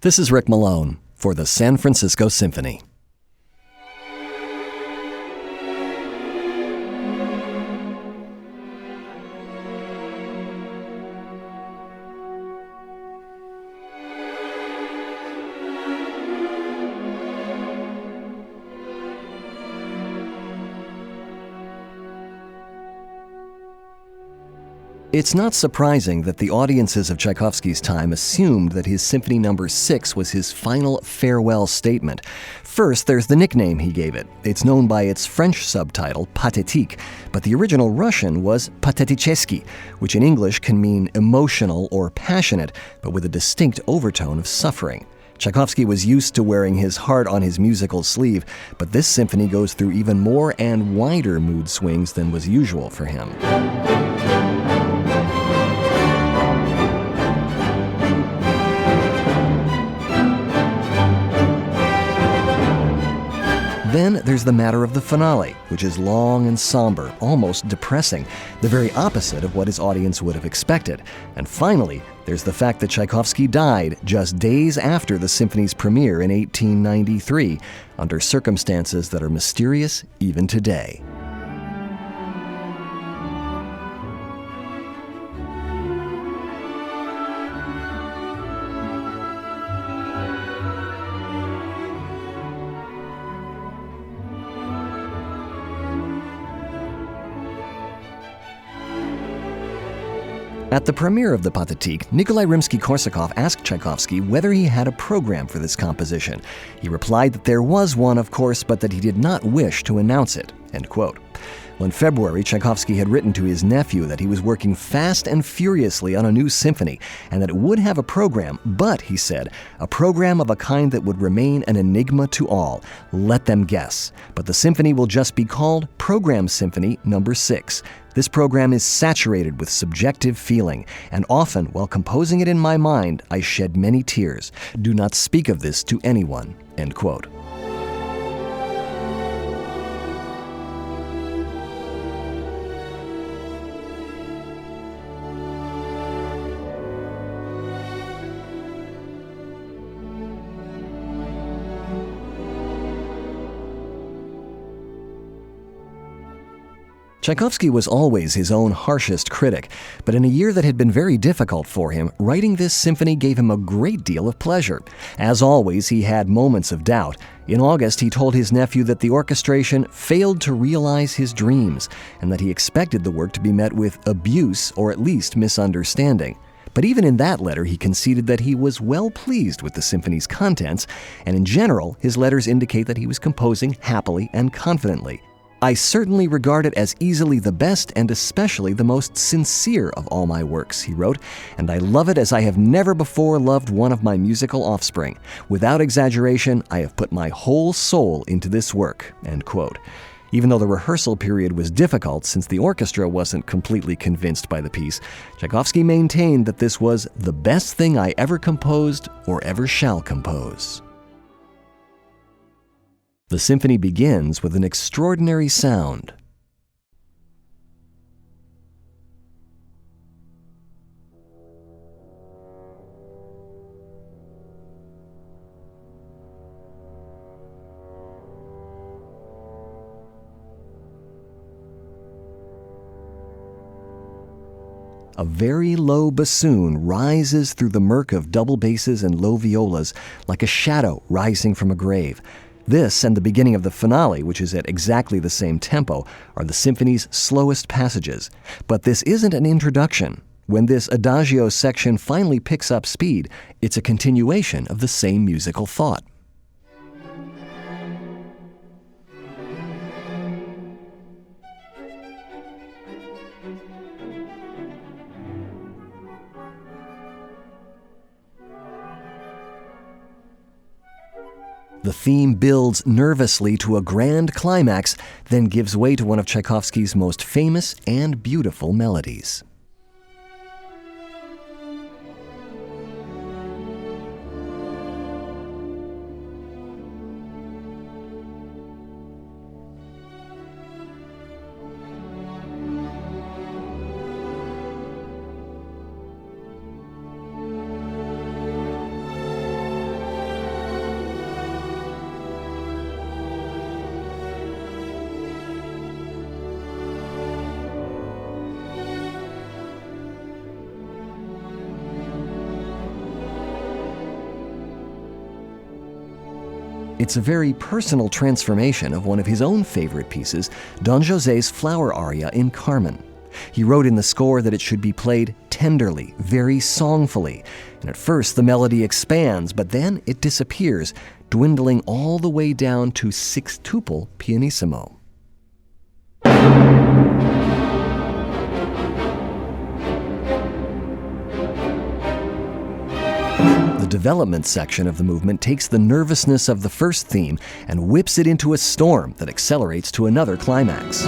This is Rick Malone for the San Francisco Symphony. It's not surprising that the audiences of Tchaikovsky's time assumed that his Symphony No. 6 was his final farewell statement. First, there's the nickname he gave it. It's known by its French subtitle, Pathétique, but the original Russian was Pathétique, which in English can mean emotional or passionate, but with a distinct overtone of suffering. Tchaikovsky was used to wearing his heart on his musical sleeve, but this symphony goes through even more and wider mood swings than was usual for him. Then there's the matter of the finale, which is long and somber, almost depressing, the very opposite of what his audience would have expected. And finally, there's the fact that Tchaikovsky died just days after the symphony's premiere in 1893, under circumstances that are mysterious even today. At the premiere of the Pathétique, Nikolai Rimsky-Korsakov asked Tchaikovsky whether he had a program for this composition. He replied that there was one, of course, but that he did not wish to announce it. End quote. Well, in February, Tchaikovsky had written to his nephew that he was working fast and furiously on a new symphony, and that it would have a program, but, he said, a program of a kind that would remain an enigma to all. Let them guess. But the symphony will just be called Program Symphony No. 6. This program is saturated with subjective feeling, and often, while composing it in my mind, I shed many tears. Do not speak of this to anyone. End quote. Tchaikovsky was always his own harshest critic, but in a year that had been very difficult for him, writing this symphony gave him a great deal of pleasure. As always, he had moments of doubt. In August, he told his nephew that the orchestration failed to realize his dreams, and that he expected the work to be met with abuse or at least misunderstanding. But even in that letter, he conceded that he was well pleased with the symphony's contents, and in general, his letters indicate that he was composing happily and confidently. I certainly regard it as easily the best and especially the most sincere of all my works, he wrote, and I love it as I have never before loved one of my musical offspring. Without exaggeration, I have put my whole soul into this work, end quote. Even though the rehearsal period was difficult since the orchestra wasn't completely convinced by the piece, Tchaikovsky maintained that this was the best thing I ever composed or ever shall compose. The symphony begins with an extraordinary sound. A very low bassoon rises through the murk of double basses and low violas like a shadow rising from a grave. This and the beginning of the finale, which is at exactly the same tempo, are the symphony's slowest passages. But this isn't an introduction. When this adagio section finally picks up speed, it's a continuation of the same musical thought. The theme builds nervously to a grand climax, then gives way to one of Tchaikovsky's most famous and beautiful melodies. It's a very personal transformation of one of his own favorite pieces, Don José's flower aria in Carmen. He wrote in the score that it should be played tenderly, very songfully, and at first the melody expands, but then it disappears, dwindling all the way down to sextuple pianissimo. The development section of the movement takes the nervousness of the first theme and whips it into a storm that accelerates to another climax.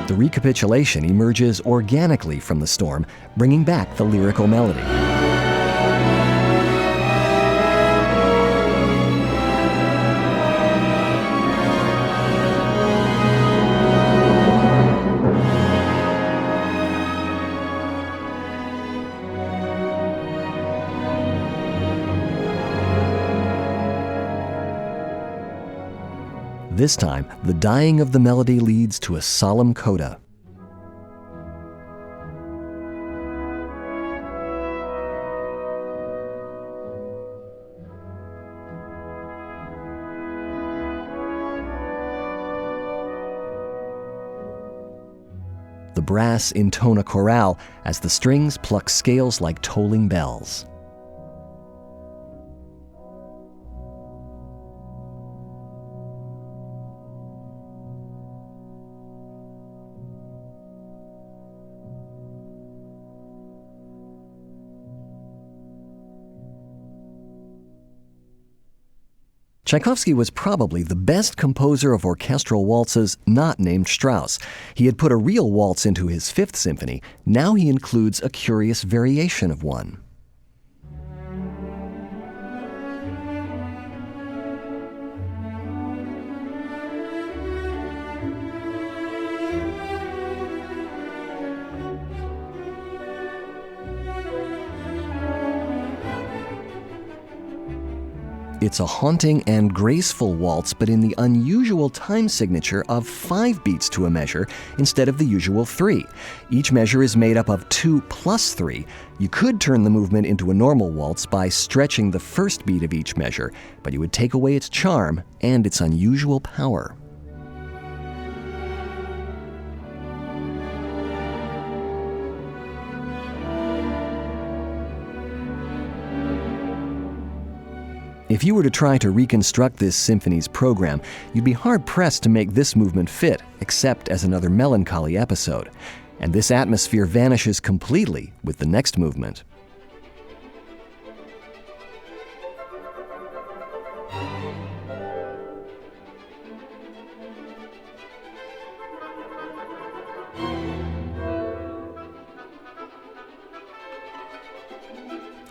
The recapitulation emerges organically from the storm, bringing back the lyrical melody. This time, the dying of the melody leads to a solemn coda. The brass intone a chorale as the strings pluck scales like tolling bells. Tchaikovsky was probably the best composer of orchestral waltzes not named Strauss. He had put a real waltz into his Fifth Symphony. Now he includes a curious variation of one. It's a haunting and graceful waltz, but in the unusual time signature of 5 beats to a measure instead of the usual 3. Each measure is made up of 2 plus 3. You could turn the movement into a normal waltz by stretching the first beat of each measure, but you would take away its charm and its unusual power. If you were to try to reconstruct this symphony's program, you'd be hard-pressed to make this movement fit, except as another melancholy episode. And this atmosphere vanishes completely with the next movement.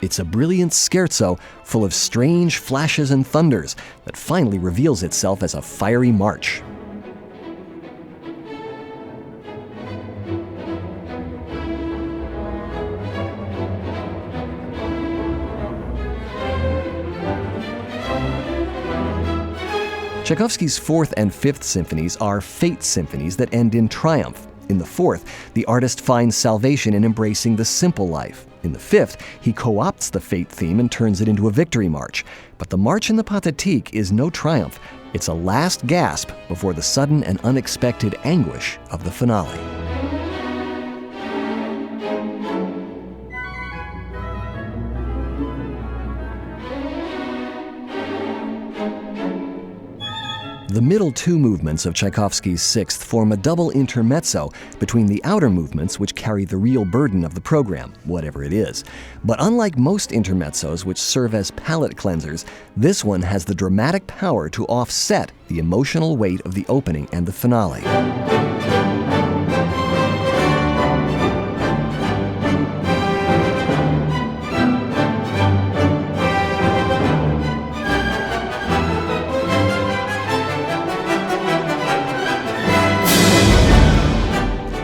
It's a brilliant scherzo full of strange flashes and thunders that finally reveals itself as a fiery march. Tchaikovsky's Fourth and Fifth Symphonies are fate symphonies that end in triumph. In the fourth, the artist finds salvation in embracing the simple life. In the fifth, he co-opts the fate theme and turns it into a victory march. But the march in the Pathétique is no triumph. It's a last gasp before the sudden and unexpected anguish of the finale. The middle 2 movements of Tchaikovsky's Sixth form a double intermezzo between the outer movements, which carry the real burden of the program, whatever it is. But unlike most intermezzos, which serve as palate cleansers, this one has the dramatic power to offset the emotional weight of the opening and the finale.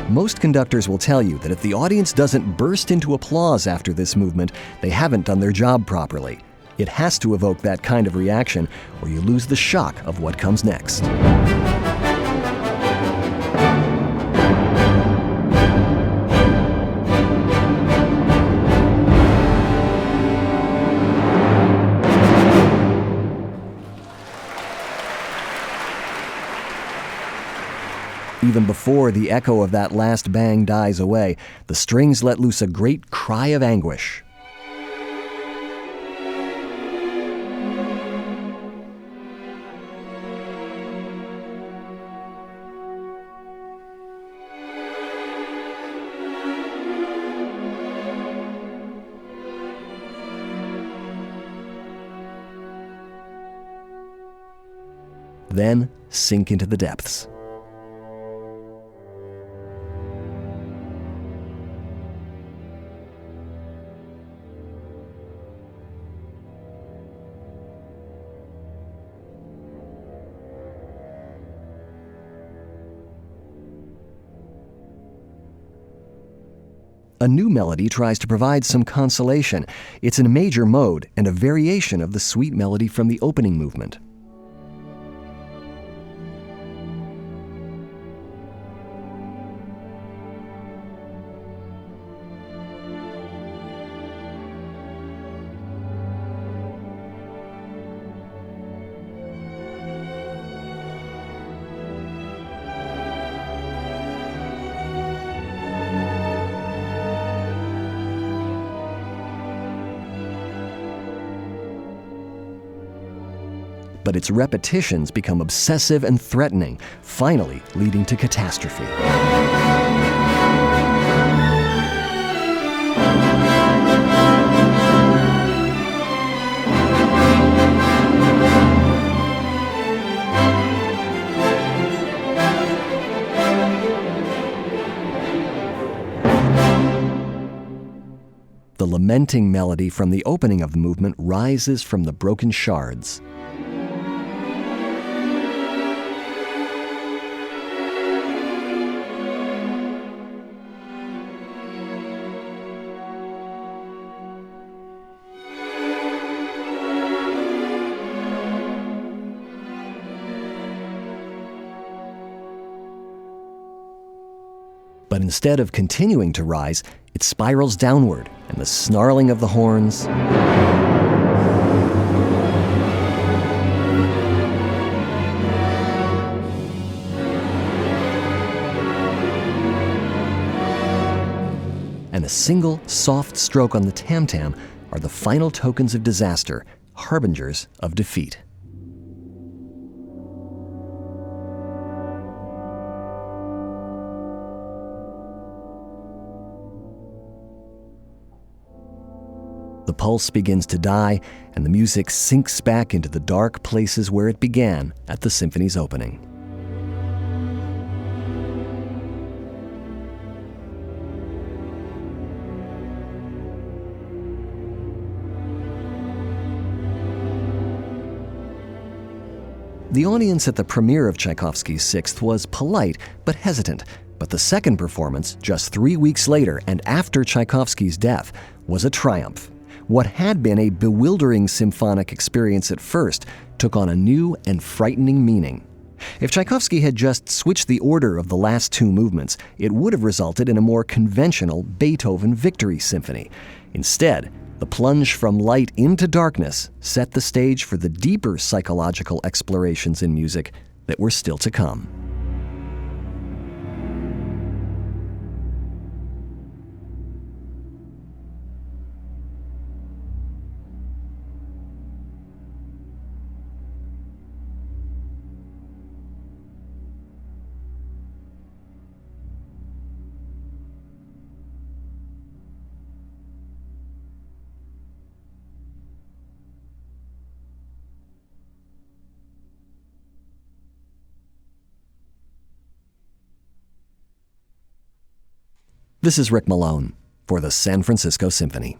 Most conductors will tell you that if the audience doesn't burst into applause after this movement, they haven't done their job properly. It has to evoke that kind of reaction, or you lose the shock of what comes next. Even before the echo of that last bang dies away, the strings let loose a great cry of anguish. Then sink into the depths. A new melody tries to provide some consolation. It's in a major mode and a variation of the sweet melody from the opening movement. But its repetitions become obsessive and threatening, finally leading to catastrophe. The lamenting melody from the opening of the movement rises from the broken shards. But instead of continuing to rise, it spirals downward, and the snarling of the horns, and a single soft stroke on the tam-tam are the final tokens of disaster, harbingers of defeat. The pulse begins to die, and the music sinks back into the dark places where it began at the symphony's opening. The audience at the premiere of Tchaikovsky's Sixth was polite but hesitant, but the second performance, just 3 weeks later and after Tchaikovsky's death, was a triumph. What had been a bewildering symphonic experience at first took on a new and frightening meaning. If Tchaikovsky had just switched the order of the last two movements, it would have resulted in a more conventional Beethoven Victory Symphony. Instead, the plunge from light into darkness set the stage for the deeper psychological explorations in music that were still to come. This is Rick Malone for the San Francisco Symphony.